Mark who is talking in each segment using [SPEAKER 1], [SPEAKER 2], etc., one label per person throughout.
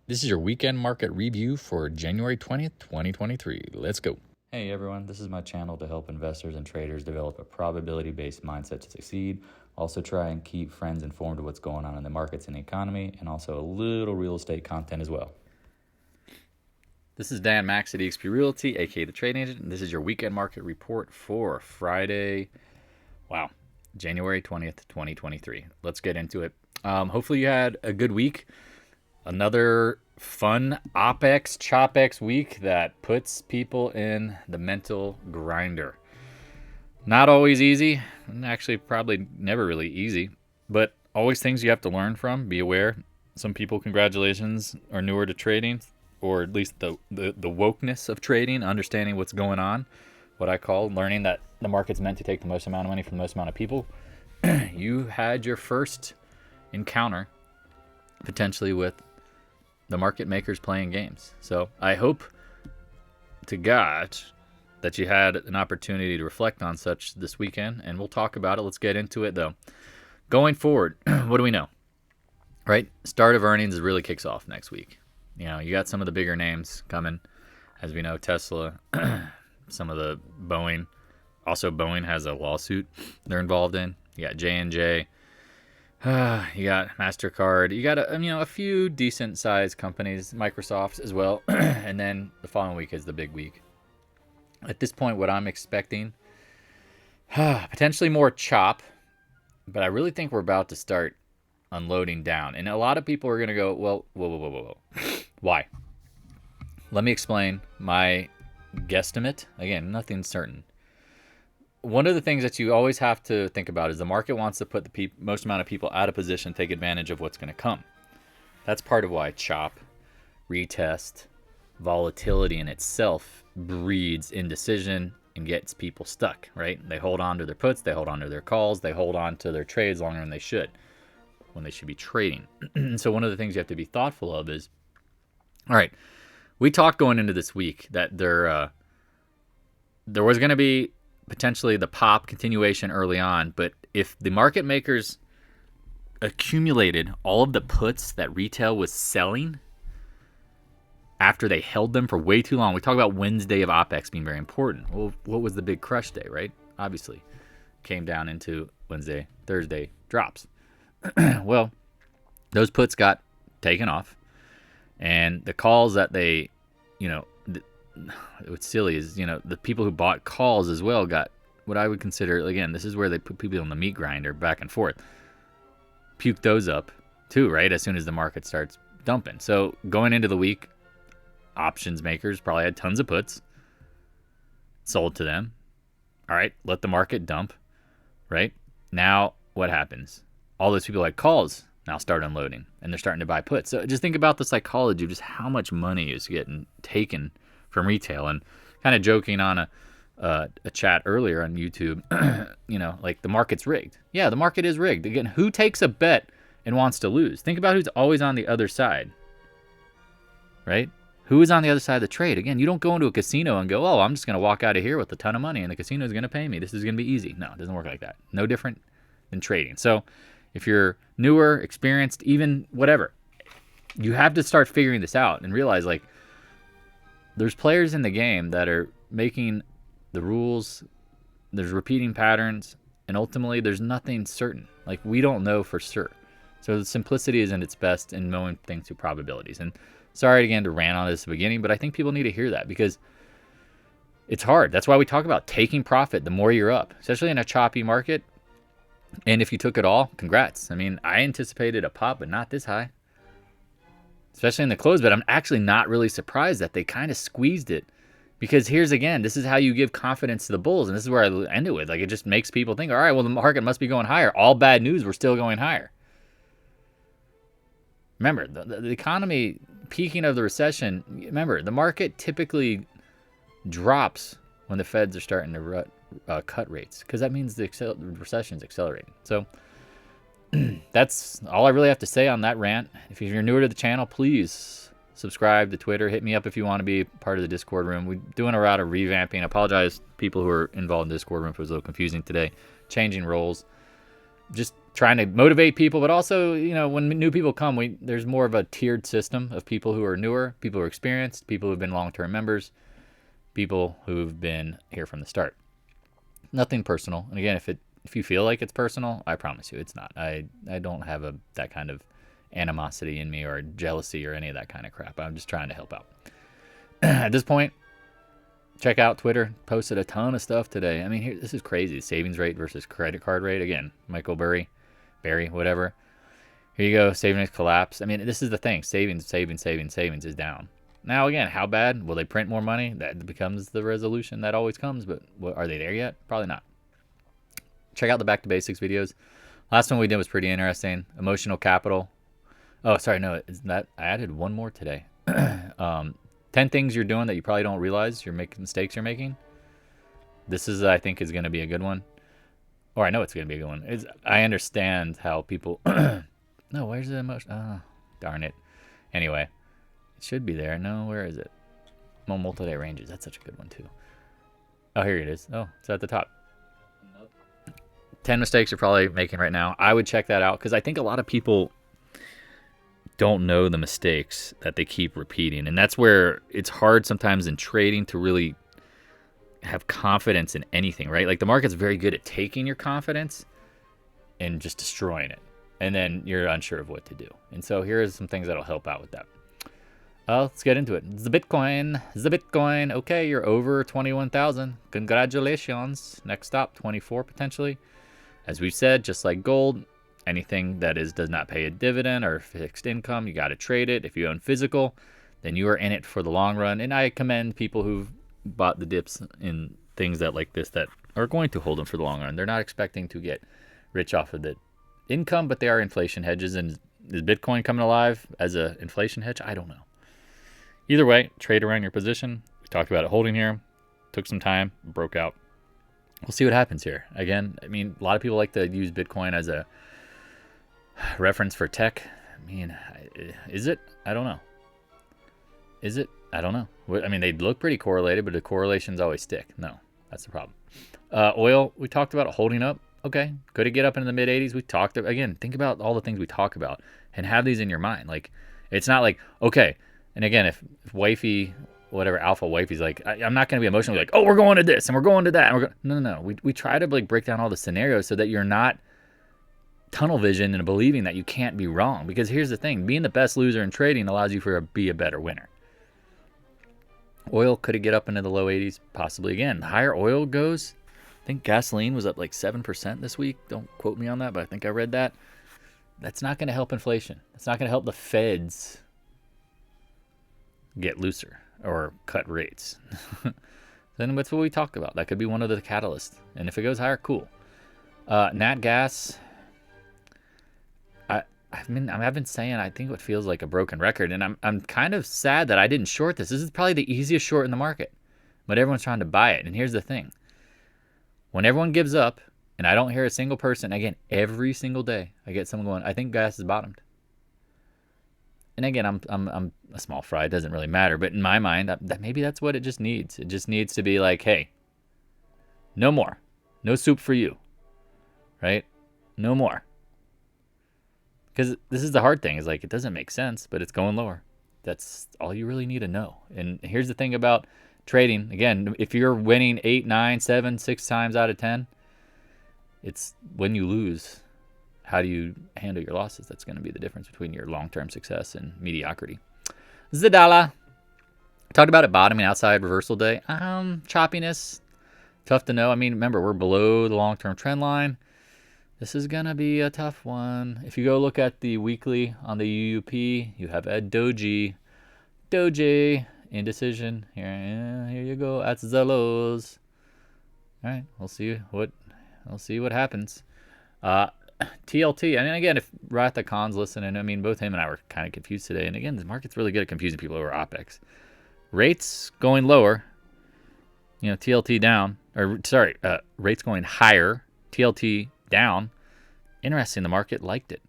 [SPEAKER 1] This is your weekend market review for January 20th, 2023. Let's go.
[SPEAKER 2] Hey everyone, this is my channel to help investors and traders develop a probability-based mindset to succeed. Also try and keep friends informed of what's going on in the markets and the economy, and also a little real estate content as well.
[SPEAKER 1] This is Dan Max at eXp Realty, aka the Trading Agent, and this is your weekend market report for Friday, January 20th, 2023. Let's get into it. Hopefully you had a good week. Another fun OPEX, CHOPEX week that puts people in the mental grinder. Not always easy, and actually probably never really easy, but always things you have to learn from, be aware. Some people, congratulations, are newer to trading, or at least the wokeness of trading, understanding what's going on, what I call learning that the market's meant to take the most amount of money from the most amount of people. You had your first encounter, potentially, with the market makers playing games. So I hope to God that you had an opportunity to reflect on such this weekend, and we'll talk about it. Let's get into it, though. Going forward, what do we know? Right? Start of earnings really kicks off next week. You know, you got some of the bigger names coming. As we know, Tesla, some of the Boeing. Also, Boeing has a lawsuit they're involved in. You got J&J. You got MasterCard. You got a few decent-sized companies, Microsoft as well. And then the following week is the big week. At this point, what I'm expecting, potentially more chop, but I really think we're about to start unloading down. And a lot of people are going to go, well, whoa. Why? Let me explain my guesstimate. Again, nothing's certain. One of the things that you always have to think about is the market wants to put the most amount of people out of position, take advantage of what's going to come. That's part of why chop, retest, volatility in itself breeds indecision and gets people stuck, right? They hold on to their puts, they hold on to their calls, they hold on to their trades longer than they should, when they should be trading. So one of the things you have to be thoughtful of is, all right, we talked going into this week that there was going to be potentially the pop continuation early on, but if the market makers accumulated all of the puts that retail was selling after they held them for way too long, we talk about Wednesday of OPEX being very important. Well, what was the big crush day, right? Obviously, came down into Wednesday, Thursday drops. Well, those puts got taken off, and the calls that they, what's silly is, the people who bought calls as well got what I would consider, again, this is where they put people in the meat grinder back and forth, puke those up too, right? As soon as the market starts dumping. So going into the week, options makers probably had tons of puts sold to them. All right, let the market dump, right? Now what happens? All those people had calls now start unloading, and they're starting to buy puts. So just think about the psychology of just how much money is getting taken from retail. And kind of joking on a chat earlier on YouTube, like the market's rigged. Yeah, the market is rigged. Again, who takes a bet and wants to lose? Think about who's always on the other side, right? Who is on the other side of the trade? Again, you don't go into a casino and go, oh, I'm just going to walk out of here with a ton of money and the casino is going to pay me. This is going to be easy. No, it doesn't work like that. No different than trading. So if you're newer, experienced, even whatever, you have to start figuring this out and realize, like, there's players in the game that are making the rules, there's repeating patterns, and ultimately there's nothing certain. Like, we don't know for sure. So the simplicity isn't its best in knowing things through probabilities. And sorry again to rant on this at the beginning, but I think people need to hear that because it's hard. That's why we talk about taking profit the more you're up, especially in a choppy market. And if you took it all, congrats. I mean, I anticipated a pop, but not this high, especially in the close. But I'm actually not really surprised that they kind of squeezed it, because here's, again, this is how you give confidence to the bulls. And this is where I end it with, like, it just makes people think, all right, well, the market must be going higher. All bad news, we're still going higher. Remember, the economy, peaking of the recession, remember, the market typically drops when the feds are starting to cut rates, because that means the recession is accelerating. So that's all I really have to say on that rant. If you're newer to the channel, please subscribe to Twitter. Hit me up if you want to be part of the Discord room. We're doing a route of revamping. I apologize to people who are involved in the Discord room if it was a little confusing today. Changing roles. Just trying to motivate people, but also, when new people come, there's more of a tiered system of people who are newer, people who are experienced, people who've been long-term members, people who've been here from the start. Nothing personal. And again, if you feel like it's personal, I promise you it's not. I don't have that kind of animosity in me or jealousy or any of that kind of crap. I'm just trying to help out. At this point, check out Twitter. Posted a ton of stuff today. I mean, this is crazy. Savings rate versus credit card rate. Again, Michael Barry, whatever. Here you go. Savings collapse. I mean, this is the thing. Savings is down. Now, again, how bad? Will they print more money? That becomes the resolution that always comes. But are they there yet? Probably not. Check out the Back to Basics videos. Last one we did was pretty interesting. Emotional capital. Oh, sorry. No, I added one more today. 10 things you're doing that you probably don't realize mistakes you're making. This is, I think, is going to be a good one. Or I know it's going to be a good one. I understand how people... No, where's the emotion? Oh, darn it. Anyway, it should be there. No, where is it? Multi-day ranges. That's such a good one, too. Oh, here it is. Oh, it's at the top. 10 mistakes you're probably making right now. I would check that out because I think a lot of people don't know the mistakes that they keep repeating. And that's where it's hard sometimes in trading to really have confidence in anything, right? Like the market's very good at taking your confidence and just destroying it. And then you're unsure of what to do. And so here's some things that'll help out with that. Let's get into it. It's the Bitcoin. Okay, you're over 21,000. Congratulations. Next stop, 24 potentially. As we've said, just like gold, anything that does not pay a dividend or fixed income, you got to trade it. If you own physical, then you are in it for the long run. And I commend people who've bought the dips in things like this that are going to hold them for the long run. They're not expecting to get rich off of the income, but they are inflation hedges. And is Bitcoin coming alive as an inflation hedge? I don't know. Either way, trade around your position. We talked about it holding here. Took some time, broke out. We'll see what happens here. Again, I mean, a lot of people like to use Bitcoin as a reference for tech. I mean, is it? I don't know. Is it? I don't know. I mean, they look pretty correlated, but the correlations always stick. No, that's the problem. Oil, we talked about it holding up. Okay, could it get up into the mid 80s? We talked again. Think about all the things we talk about and have these in your mind. Like, it's not like, okay. And again, if wifey, whatever alpha wifey's like, I'm not going to be emotionally like, oh, we're going to this and we're going to that. And no. We try to break down all the scenarios so that you're not tunnel vision and believing that you can't be wrong. Because here's the thing, being the best loser in trading allows you to be a better winner. Oil, could it get up into the low 80s? Possibly again. The higher oil goes, I think gasoline was up like 7% this week. Don't quote me on that, but I think I read that. That's not going to help inflation. It's not going to help the Feds get looser or cut rates. Then that's what we talked about. That could be one of the catalysts. And if it goes higher, cool. Nat gas, I've been saying I think what feels like a broken record, and I'm kind of sad that I didn't short this. This is probably the easiest short in the market, but everyone's trying to buy it. And here's the thing: when everyone gives up, and I don't hear a single person, again, every single day I get someone going, I think gas is bottomed. And again, I'm a small fry. It doesn't really matter. But in my mind, that maybe that's what it just needs. It just needs to be like, hey, no more. No soup for you. Right? No more. Because this is the hard thing. Is like, it doesn't make sense, but it's going lower. That's all you really need to know. And here's the thing about trading. Again, if you're winning 8, 9, 7, 6 times out of 10, it's when you lose. How do you handle your losses? That's going to be the difference between your long-term success and mediocrity. Zadala. Talked about it bottoming outside reversal day. Choppiness. Tough to know. I mean, remember, we're below the long-term trend line. This is going to be a tough one. If you go look at the weekly on the UUP, you have a doji. Indecision. Here you go. That's Zelos. All right. We'll see what happens. TLT, and again, if Ratha Khan's listening, I mean, both him and I were kind of confused today. And again, the market's really good at confusing people over OPEX. Rates going lower, TLT down, rates going higher, TLT down. Interesting, the market liked it.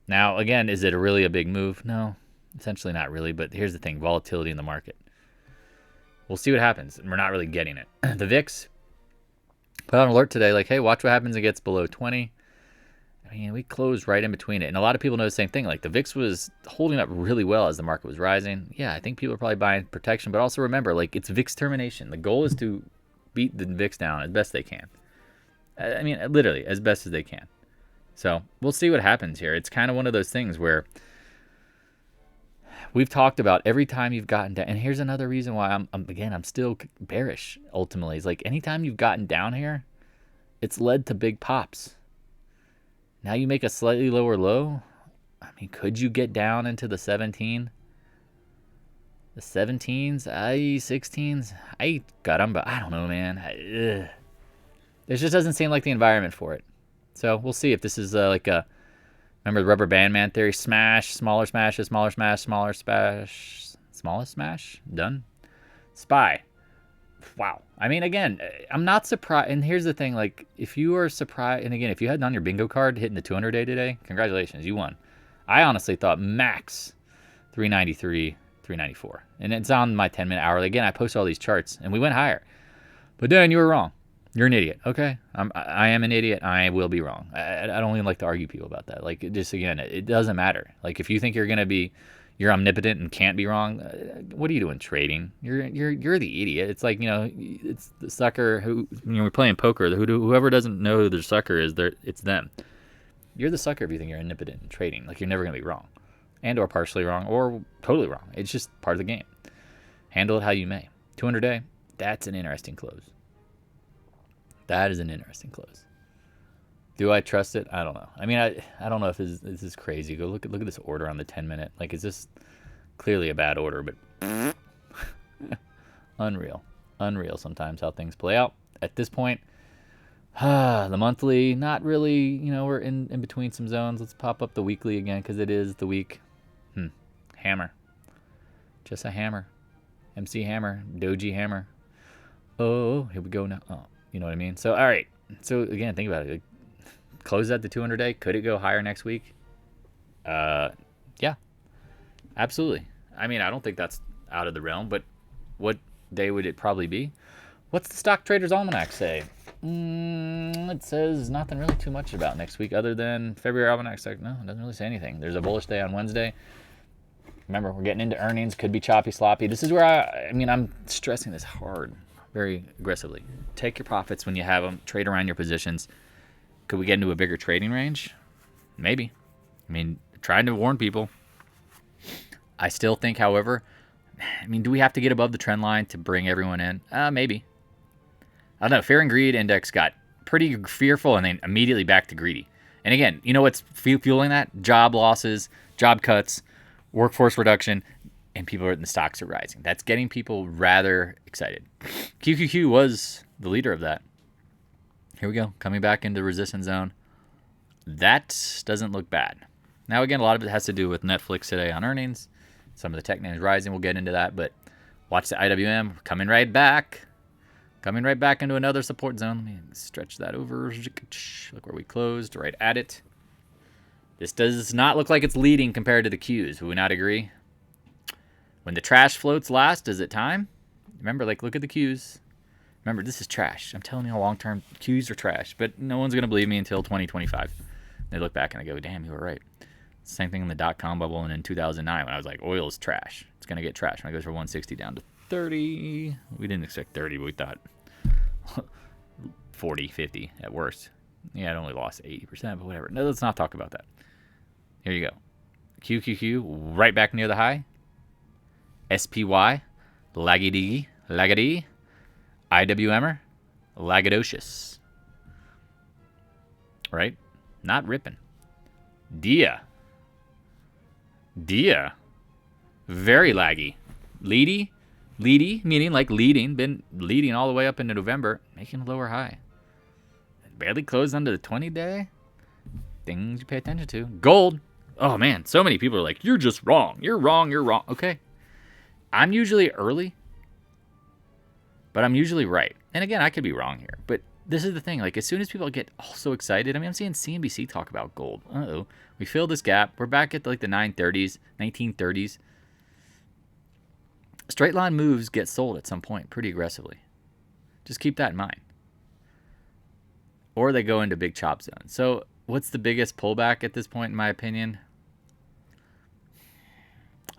[SPEAKER 1] Now, again, is it really a big move? No, essentially not really, but here's the thing, volatility in the market. We'll see what happens, and we're not really getting it. The VIX put out an alert today, like, hey, watch what happens. It gets below 20. I mean, we closed right in between it. And a lot of people know the same thing. Like the VIX was holding up really well as the market was rising. Yeah, I think people are probably buying protection. But also remember, like it's VIX termination. The goal is to beat the VIX down as best they can. I mean, literally as best as they can. So we'll see what happens here. It's kind of one of those things where we've talked about every time you've gotten down. And here's another reason why I'm still bearish ultimately. Is like anytime you've gotten down here, it's led to big pops. Now you make a slightly lower low. I mean, could you get down into the 17? The 17s? 16s? I got them, but I don't know, man. It just doesn't seem like the environment for it. So we'll see if this is like a, remember the rubber band man theory? Smash, smaller smashes, smaller smash, smaller smash, smallest smash? Done? SPY. Wow. I mean, again, I'm not surprised. And here's the thing, like, if you are surprised, and again, if you had on your bingo card hitting the 200-day today, congratulations, you won. I honestly thought max 393, 394. And it's on my 10-minute hourly. Again, I post all these charts, and we went higher. But Dan, you were wrong. You're an idiot. Okay? I am an idiot. I will be wrong. I don't even like to argue people about that. Like, just, again, it doesn't matter. Like, if you think you're omnipotent and can't be wrong, what are you doing trading? You're the idiot. It's like, it's the sucker who, we're playing poker, whoever doesn't know who the sucker is, it's them. You're the sucker if you think you're omnipotent in trading. Like, you're never going to be wrong, and or partially wrong, or totally wrong. It's just part of the game. Handle it how you may. 200-day, that's an interesting close. That is an interesting close. Do I trust it? I don't know. I mean, I don't know if this is crazy. Go look at this order on the 10-minute. Like, is this clearly a bad order? But unreal sometimes how things play out. At this point, the monthly, not really. We're in between some zones. Let's pop up the weekly again because it is the week. Hammer. Just a hammer. MC hammer. Doji hammer. Oh, here we go now. Oh, you know what I mean? So, all right. So, again, think about it. Close at the 200-day. Could it go higher next week? Yeah, absolutely. I mean, I don't think that's out of the realm, but what day would it probably be? What's the Stock Traders Almanac say? It says nothing really too much about next week other than February Almanac. No, it doesn't really say anything. There's a bullish day on Wednesday. Remember, we're getting into earnings. Could be choppy, sloppy. This is where I'm stressing this hard, very aggressively. Take your profits when you have them. Trade around your positions. Could we get into a bigger trading range? Maybe. I mean, trying to warn people. I still think, however, do we have to get above the trend line to bring everyone in? Maybe. I don't know. Fear and greed index got pretty fearful and then immediately back to greedy. And again, you know what's fueling that? Job losses, job cuts, workforce reduction, and the stocks are rising. That's getting people rather excited. QQQ was the leader of that. Here we go, coming back into the resistance zone. That doesn't look bad. Now, again, a lot of it has to do with Netflix today on earnings. Some of the tech names rising. We'll get into that, but watch the IWM coming right back into another support zone. Let me stretch that over. Look where we closed, right at it. This does not look like it's leading compared to the Qs. Would we not agree? When the trash floats last, is it time? Remember, look at the Qs. Remember, this is trash. I'm telling you, long-term Qs are trash, but no one's going to believe me until 2025. They look back and I go, damn, you were right. Same thing in the dot-com bubble and in 2009 when I was like, oil is trash. It's going to get trash when it goes from 160 down to 30. We didn't expect 30, but we thought 40, 50 at worst. Yeah, it only lost 80%, but whatever. No, let's not talk about that. Here you go. QQQ, right back near the high. SPY, laggy. IWMer, lagadocious. Right? Not ripping. Dia, very laggy. Leady, meaning like leading, been leading all the way up into November, making a lower high. Barely closed under the 20-day. Things you pay attention to. Gold. Oh, man, so many people are like, you're just wrong. You're wrong. Okay. I'm usually early, but I'm usually right. And again, I could be wrong here, but this is the thing. As soon as people get all so excited, I'm seeing CNBC talk about gold. We filled this gap. We're back at the 930s, 1930s. Straight line moves get sold at some point pretty aggressively. Just keep that in mind. Or they go into big chop zones. So what's the biggest pullback at this point, in my opinion?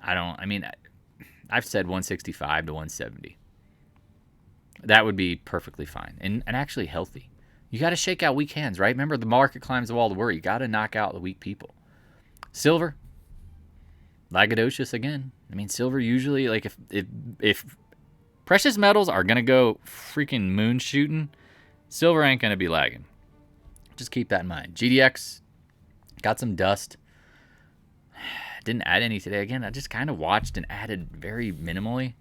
[SPEAKER 1] I've said 165 to 170. That would be perfectly fine and actually healthy. You got to shake out weak hands, right? Remember, the market climbs the wall to worry. You got to knock out the weak people. Silver, lagadocious again. I mean, silver usually, like, if precious metals are going to go freaking moon shooting, silver ain't going to be lagging. Just keep that in mind. GDX got some dust. Didn't add any today. Again, I just kind of watched and added very minimally.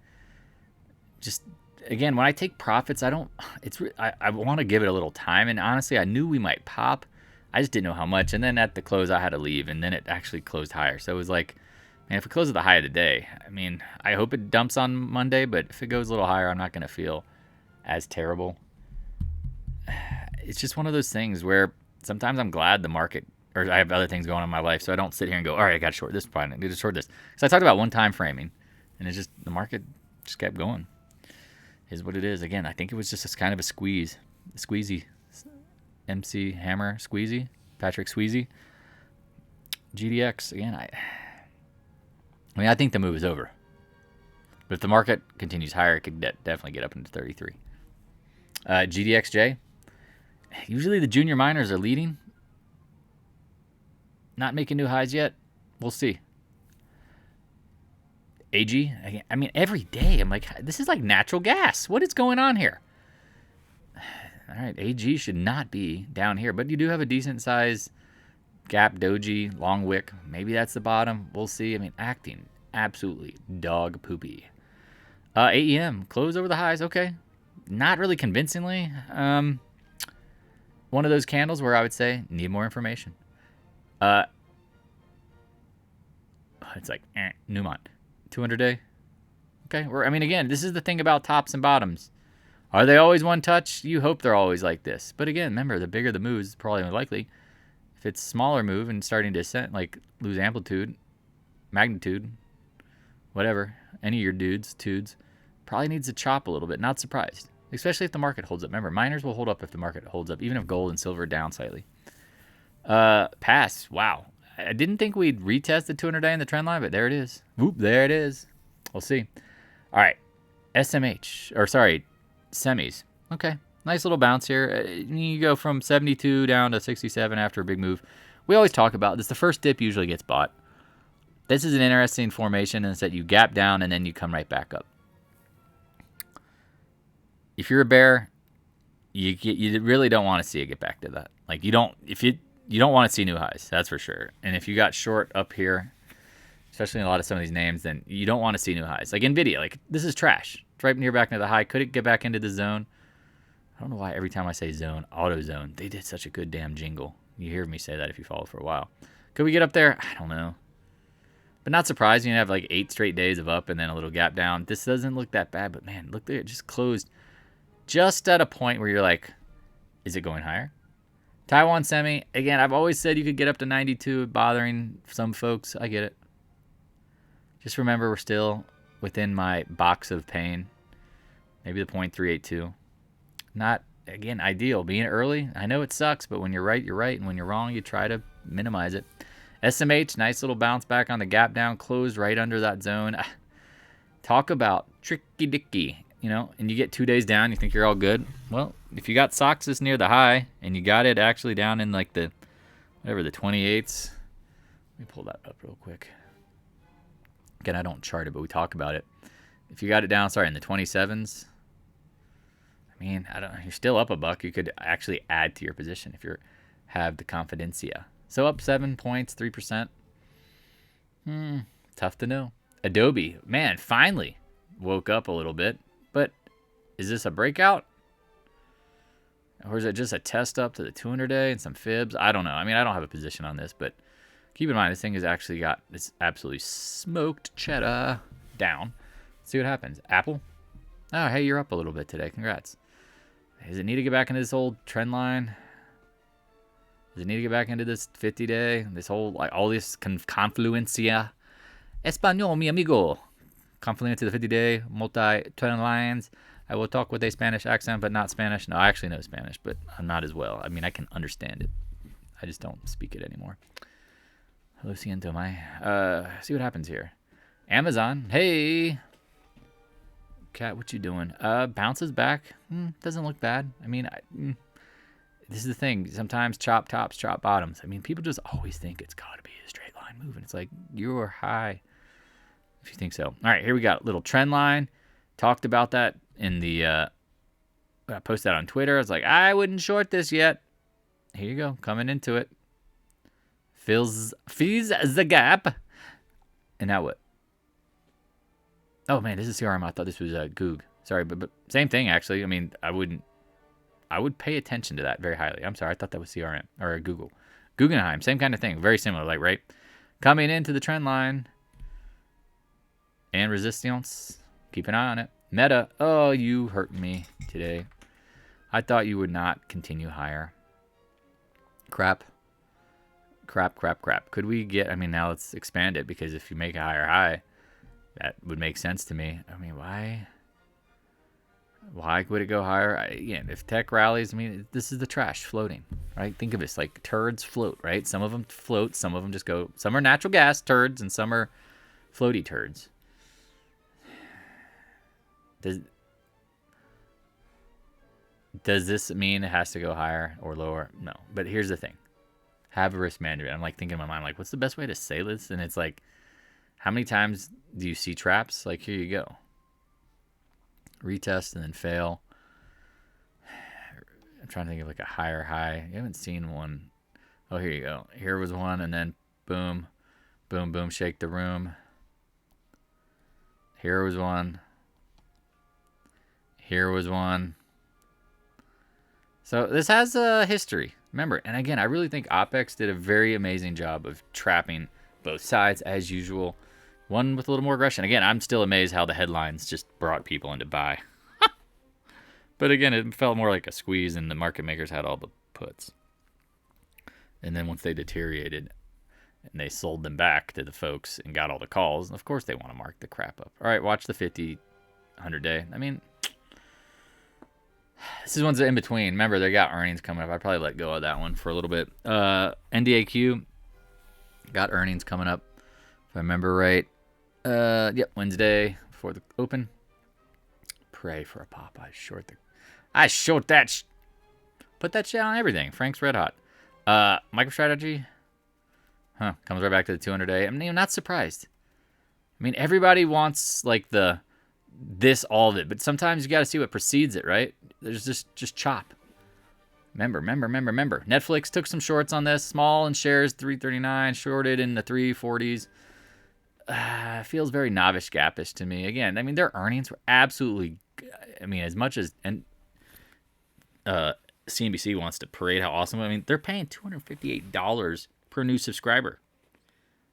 [SPEAKER 1] Just, again, when I take profits, I want to give it a little time. And honestly, I knew we might pop. I just didn't know how much. And then at the close, I had to leave. And then it actually closed higher. So it was like, man, if it closes at the high of the day, I mean, I hope it dumps on Monday. But if it goes a little higher, I'm not going to feel as terrible. It's just one of those things where sometimes I'm glad the market, or I have other things going on in my life, so I don't sit here and go, all right, I got to short this, fine, I need to short this. Because I talked about one time framing, and it's just, the market just kept going. Is what it is. Again, I think it was just a kind of a squeezy, MC Hammer squeezy, Patrick Squeezy. GDX, again, I think the move is over. But if the market continues higher, it could definitely get up into 33. GDXJ, usually the junior miners are leading. Not making new highs yet. We'll see. AG, I mean, every day I'm like, this is like natural gas. What is going on here? All right, AG should not be down here, but you do have a decent size gap doji, long wick. Maybe that's the bottom. We'll see. I mean, acting absolutely dog poopy. AEM, close over the highs. Okay. Not really convincingly. One of those candles where I would say, need more information. It's like, Newmont. 200-day. Okay. Again, this is the thing about tops and bottoms. Are they always one touch? You hope they're always like this. But again, remember, the bigger the moves, probably more likely. If it's smaller move and starting to ascend, like lose amplitude, magnitude, whatever, any of your tudes, probably needs to chop a little bit. Not surprised. Especially if the market holds up. Remember, miners will hold up if the market holds up, even if gold and silver are down slightly. PAAS, wow. I didn't think we'd retest the 200-day in the trend line, but there it is. Whoop, there it is. We'll see. All right. Semis. Okay. Nice little bounce here. You go from 72 down to 67 after a big move. We always talk about this. The first dip usually gets bought. This is an interesting formation in that you gap down and then you come right back up. If you're a bear, you really don't want to see it get back to that. Like you don't want to see new highs, that's for sure. And if you got short up here, especially in a lot of some of these names, then you don't want to see new highs. Like NVIDIA, like this is trash. It's right near back into the high. Could it get back into the zone? I don't know why every time I say zone, auto zone, they did such a good damn jingle. You hear me say that if you follow for a while. Could we get up there? I don't know. But not surprising. You have like 8 straight days of up and then a little gap down. This doesn't look that bad, but man, look there. It just closed just at a point where you're like, is it going higher? Taiwan semi, again, I've always said you could get up to 92, bothering some folks. I get it. Just remember, we're still within my box of pain. Maybe the 0.382. Not, again, ideal. Being early, I know it sucks, but when you're right, you're right. And when you're wrong, you try to minimize it. SMH, nice little bounce back on the gap down, closed right under that zone. Talk about tricky dicky, and you get 2 days down, you think you're all good. Well, if you got Soxus near the high and you got it actually down in like the 28s. Let me pull that up real quick. Again, I don't chart it, but we talk about it. If you got it down, in the 27s, you're still up a buck. You could actually add to your position if you have the confidencia. So up 7 points, 3%. Tough to know. Adobe, man, finally woke up a little bit. But is this a breakout? Or is it just a test up to the 200-day and some fibs? I don't know. I don't have a position on this, but keep in mind this thing has actually got this absolutely smoked cheddar down. Let's see what happens. Apple? Oh, hey, you're up a little bit today. Congrats. Does it need to get back into this old trend line? Does it need to get back into this 50-day? This whole, all this confluencia? Español, mi amigo. Confluence to the 50-day, multi-trend lines. I will talk with a Spanish accent, but not Spanish. No, I actually know Spanish, but I'm not as well. I can understand it. I just don't speak it anymore. Lo siento, my. See what happens here. Amazon, hey. Cat, what you doing? Bounces back. Doesn't look bad. I mean, this is the thing. Sometimes chop tops, chop bottoms. I mean, people just always think it's got to be a straight line move. And it's like, you're high if you think so. All right, here we got a little trend line. Talked about that in the, I posted that on Twitter. I was like, I wouldn't short this yet. Here you go, coming into it. Fills the gap. And now what? Oh man, this is CRM. I thought this was Goog. Sorry, but same thing actually. I mean, I would pay attention to that very highly. I'm sorry, I thought that was CRM or Google. Guggenheim, same kind of thing, very similar, like right, coming into the trend line and resistance. Keep an eye on it. Meta, oh, you hurt me today. I thought you would not continue higher. Crap. Could we get? I mean, now let's expand it because if you make a higher high, that would make sense to me. I mean, why would it go higher? Again, if tech rallies, I mean, this is the trash floating, right? Think of this like turds float, right? Some of them float, some of them just go. Some are natural gas turds, and some are floaty turds. Does this mean it has to go higher or lower? No. But here's the thing: have a risk management. I'm like thinking in my mind, like, what's the best way to say this? And it's like, how many times do you see traps? Like, here you go. Retest and then fail. I'm trying to think of like a higher high. You haven't seen one. Oh, here you go. Here was one, and then boom, boom, boom, shake the room. Here was one. Here was one. So this has a history. Remember, and again, I really think OPEX did a very amazing job of trapping both sides as usual. One with a little more aggression. Again, I'm still amazed how the headlines just brought people into buy. But again, it felt more like a squeeze, and the market makers had all the puts. And then once they deteriorated, and they sold them back to the folks and got all the calls, of course they want to mark the crap up. All right, watch the 50, 100-day. I mean, this is one's in between. Remember, they got earnings coming up. I'd probably let go of that one for a little bit. NDAQ got earnings coming up, if I remember right. Yep, Wednesday before the open. Pray for a pop. I short that. Put that shit on everything. Frank's Red Hot. MicroStrategy. Comes right back to the 200-day. I'm not surprised. I mean, everybody wants like this all of it, but sometimes you got to see what precedes it, right? There's just chop. Remember. Netflix took some shorts on this. Small in shares, 339. Shorted in the 340s. Feels very novice gapish to me. Again, I mean, their earnings were absolutely. I mean, as much as CNBC wants to parade how awesome. I mean, they're paying $258 per new subscriber.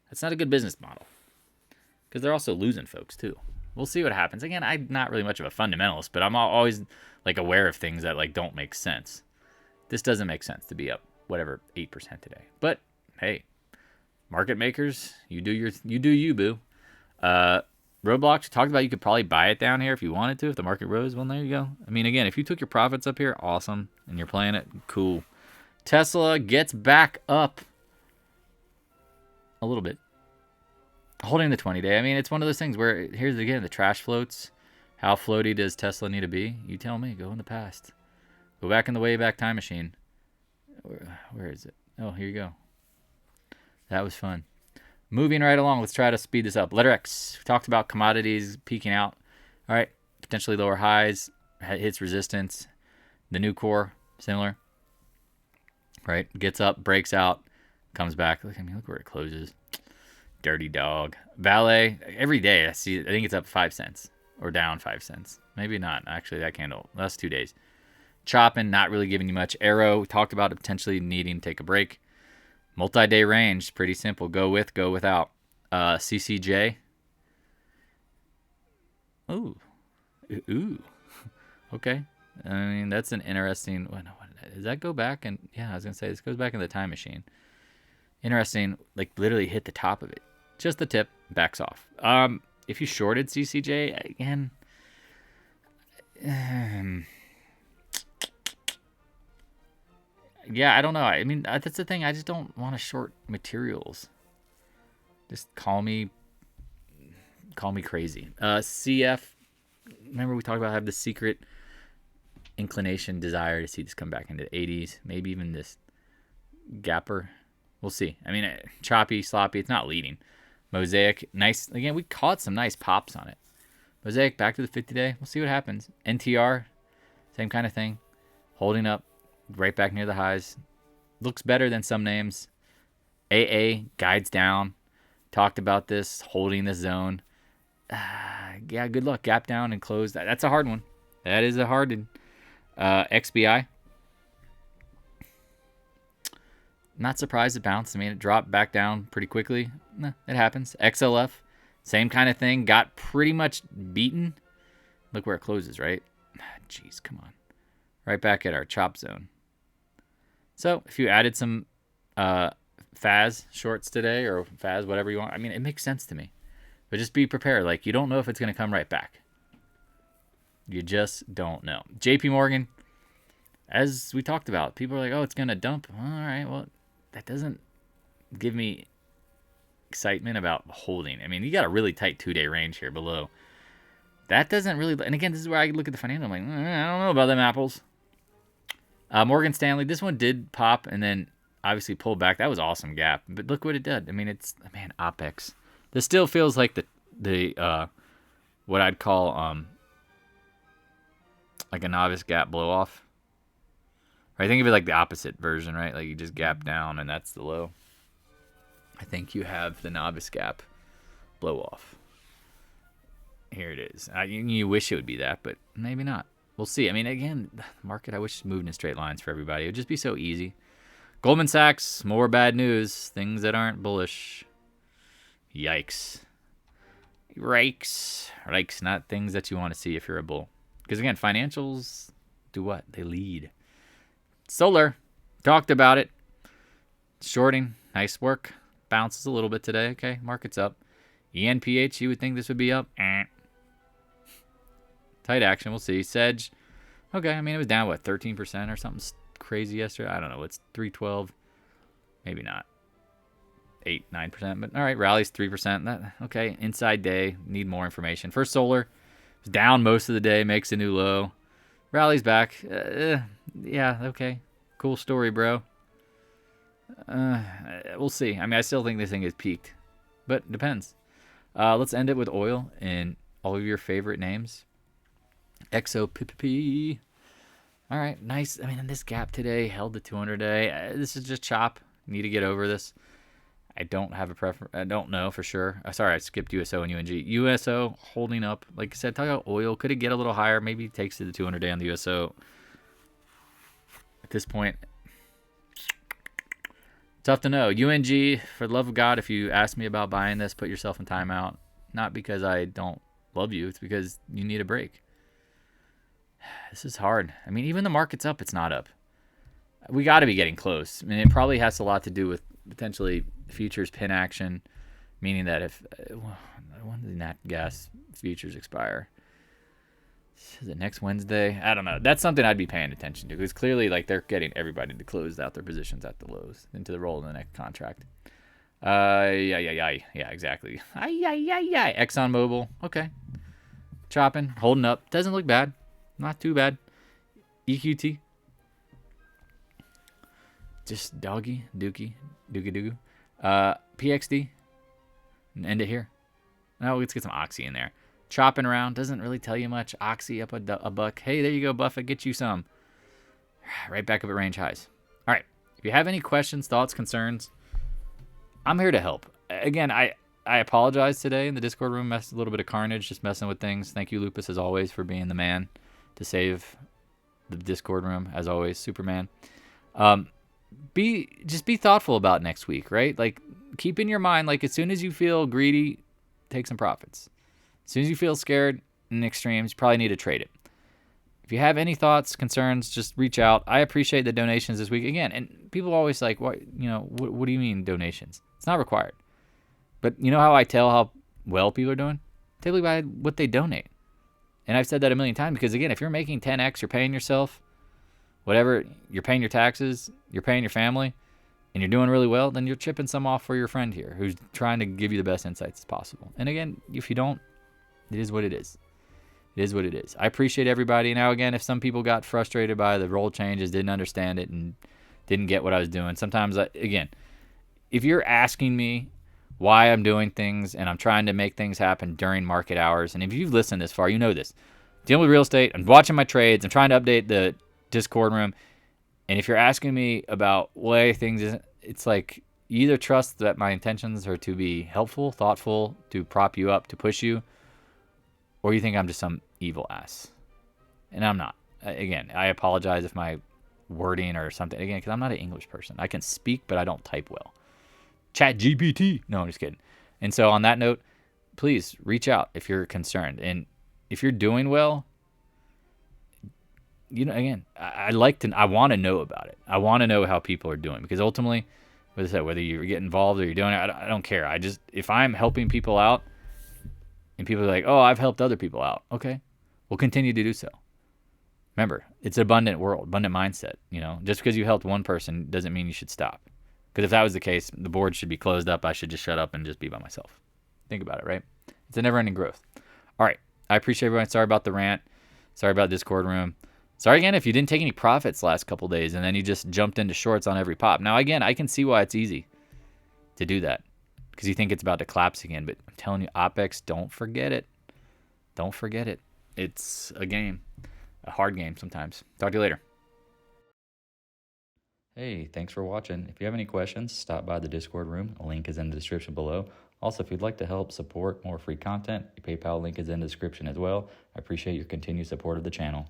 [SPEAKER 1] That's not a good business model because they're also losing folks too. We'll see what happens. Again, I'm not really much of a fundamentalist, but I'm always like aware of things that like don't make sense. This doesn't make sense to be up whatever 8% today. But hey, market makers, you do you, boo. Roblox, talked about you could probably buy it down here if you wanted to, if the market rose. Well, there you go. I mean, again, if you took your profits up here, awesome, and you're playing it, cool. Tesla gets back up a little bit. Holding the 20-day. I mean, it's one of those things where, here's again, the trash floats. How floaty does Tesla need to be? You tell me. Go in the past. Go back in the Wayback Time Machine. Where is it? Oh, here you go. That was fun. Moving right along, let's try to speed this up. Letter X. We talked about commodities peaking out. All right, potentially lower highs, hits resistance. The new core, similar. Right, gets up, breaks out, comes back. Look where it closes. Dirty dog. VALE, every day I think it's up 5 cents or down 5 cents. Maybe not. Actually, that candle, that's 2 days. Chopping, not really giving you much. Arrow, we talked about it potentially needing to take a break. Multi-day range, pretty simple. Go with, go without. CCJ. Ooh. Okay. I mean, that's an interesting. Does that go back? And yeah, I was gonna say this goes back in the time machine. Interesting. Like literally hit the top of it, just the tip, backs off. If you shorted CCJ again, Yeah, I don't know. I mean, that's the thing. I just don't want to short materials. Just call me crazy. CF. Remember we talked about have the secret inclination, desire to see this come back into the 80s, maybe even this gapper. We'll see. I mean, choppy, sloppy. It's not leading. Mosaic, nice. Again, we caught some nice pops on it. Mosaic back to the 50-day. We'll see what happens. NTR, same kind of thing. Holding up right back near the highs. Looks better than some names. AA guides down. Talked about this, holding the zone. Yeah, good luck. Gap down and close. That's a hard one. That is a hard one. XBI. Not surprised it bounced. I mean, it dropped back down pretty quickly. It happens. XLF, same kind of thing. Got pretty much beaten. Look where it closes, right? Jeez, come on. Right back at our chop zone. So if you added some FAS shorts today or FAS, whatever you want, I mean, it makes sense to me. But just be prepared. Like, you don't know if it's going to come right back. You just don't know. JP Morgan, as we talked about, people are like, oh, it's going to dump. All right, well, that doesn't give me excitement about holding. I mean, you got a really tight 2-day range here below. That doesn't really, and again, this is where I look at the financial. I'm like, I don't know about them apples. Morgan Stanley, this one did pop and then obviously pulled back. That was awesome gap. But look what it did. I mean, OPEX. This still feels like the what I'd call like a novice gap blow off. I think of it like the opposite version, right? Like you just gap down and that's the low. I think you have the novice gap blow off. Here it is. You wish it would be that, but maybe not. We'll see. I mean, again, the market, I wish moved in straight lines for everybody. It would just be so easy. Goldman Sachs, more bad news. Things that aren't bullish. Yikes. Yikes. Not things that you want to see if you're a bull. Because, again, financials do what? They lead. Solar. Talked about it. Shorting. Nice work. Bounces a little bit today. Okay, market's up. ENPH, you would think this would be up. Tight action. We'll see. Sedge. Okay, I mean, it was down, 13% or something crazy yesterday? I don't know. It's 312. Maybe not. 8-9%. But, all right, rallies 3%. Okay, inside day. Need more information. First Solar. It's down most of the day. Makes a new low. Rallies back. Yeah, okay. Cool story, bro. We'll see. I mean, I still think this thing is peaked. But it depends. Let's end it with oil and all of your favorite names. XOPPP. All right, nice. I mean, this gap today held the 200-day. This is just chop. Need to get over this. I don't have a preference. I don't know for sure. Sorry, I skipped USO and UNG. USO holding up. Like I said, talk about oil. Could it get a little higher? Maybe it takes to the 200-day on the USO. At this point, tough to know. UNG, for the love of God, if you ask me about buying this, put yourself in timeout. Not because I don't love you. It's because you need a break. This is hard. I mean, even the market's up, it's not up. We got to be getting close. I mean, it probably has a lot to do with potentially futures pin action, meaning that if when does nat gas futures expire? Is it next Wednesday? I don't know. That's something I'd be paying attention to because clearly, like, they're getting everybody to close out their positions at the lows into the roll in the next contract. Yeah, exactly. ExxonMobil, okay, chopping, holding up, doesn't look bad, not too bad. EQT, just doogie. PXD, and end it here. Now let's get some Oxy in there. Chopping around, doesn't really tell you much. Oxy up a buck. Hey, there you go, Buffett, get you some. Right back up at range highs. All right, if you have any questions, thoughts, concerns, I'm here to help. Again, I apologize today in the Discord room. Messed a little bit of carnage, just messing with things. Thank you, Lupus, as always, for being the man to save the Discord room, as always, Superman. Be thoughtful about next week, right? Like, keep in your mind, like, as soon as you feel greedy, take some profits. As soon as you feel scared in extremes, you probably need to trade it. If you have any thoughts, concerns, just reach out. I appreciate the donations this week. Again, and people always like, what do you mean donations? It's not required. But you know how I tell how well people are doing? Typically by what they donate. And I've said that a million times because, again, if you're making 10x, you're paying yourself, whatever, you're paying your taxes, you're paying your family, and you're doing really well, then you're chipping some off for your friend here who's trying to give you the best insights as possible. And again, if you don't, it is what it is. It is what it is. I appreciate everybody. Now, again, if some people got frustrated by the role changes, didn't understand it, and didn't get what I was doing, sometimes, again, if you're asking me why I'm doing things and I'm trying to make things happen during market hours, and if you've listened this far, you know this. Dealing with real estate, I'm watching my trades, I'm trying to update the Discord room, and if you're asking me about why things, it's like you either trust that my intentions are to be helpful, thoughtful, to prop you up, to push you, or you think I'm just some evil ass. And I'm not. Again, I apologize if my wording or something, again, because I'm not an English person. I can speak, but I don't type well. Chat GPT. No, I'm just kidding. And so on that note, please reach out if you're concerned. And if you're doing well, again, I want to know about it. I want to know how people are doing, because ultimately, as I said, whether you get involved or you're doing it, I don't care. If I'm helping people out and people are like, oh, I've helped other people out. Okay, we'll continue to do so. Remember, it's an abundant world, abundant mindset. Just because you helped one person doesn't mean you should stop. Because if that was the case, the board should be closed up. I should just shut up and just be by myself. Think about it, right? It's a never-ending growth. All right. I appreciate everyone. Sorry about the rant. Sorry about Discord room. Sorry again if you didn't take any profits last couple days and then you just jumped into shorts on every pop. Now, again, I can see why it's easy to do that because you think it's about to collapse again. But I'm telling you, OPEX, don't forget it. Don't forget it. It's a game, a hard game sometimes. Talk to you later.
[SPEAKER 2] Hey, thanks for watching. If you have any questions, stop by the Discord room. A link is in the description below. Also, if you'd like to help support more free content, the PayPal link is in the description as well. I appreciate your continued support of the channel.